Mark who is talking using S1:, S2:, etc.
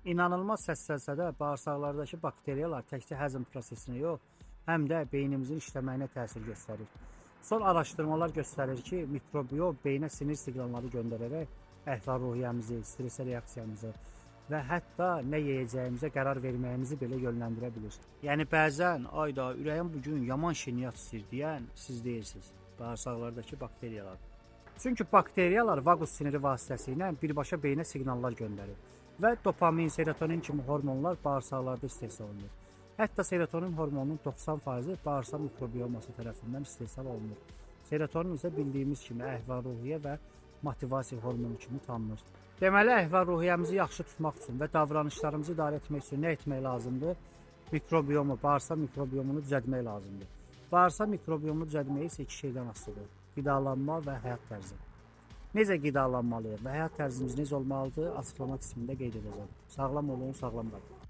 S1: İnanılmaz səs-səlsə də bağırsaqlardakı bakteriyalar təkcə həzm prosesinə yox, həm də beynimizin işləməyinə təsir göstərir. Son araşdırmalar göstərir ki, mikrobiom beynə sinir siqnalları göndərərək əhval-ruhiyyəmizi, stress reaksiyamızı və hətta nə yeyəcəyimizə qərar verməyimizi belə yönləndirə bilir. Yəni bəzən ayda ürəyim bugün yaman şirniyyat istəyir deyən siz deyilsiniz, bağırsaqlardakı bakteriyalar. Çünki bakteriyalar vagus siniri vasitəsilə birbaşa beynə siqnallar göndərir və dopamin, serotonin kimi hormonlar bağırsaqlarda istehsal olunur. Hətta serotonin hormonunun 90%-i bağırsaq mikrobioması tərəfindən istehsal olunur. Serotonin isə bildiyimiz kimi əhval-ruhiyyə və motivasiya hormonu kimi tanınır. Deməli, əhval-ruhiyyəmizi yaxşı tutmaq üçün və davranışlarımızı idarə etmək üçün nə etmək lazımdır? Mikrobiomu, bağırsaq mikrobiomunu düzəltmək lazımdır. Bağırsaq mikrobiomu düzəltməyi isə iki şeydən asılıdır: qidalanma və həyat tərzi. Necə qidalanmalıyıq və həyat tərzimiz necə olmalıdır? Açıqlama qismində qeyd edəcəm. Sağlam olun, sağlam qalın.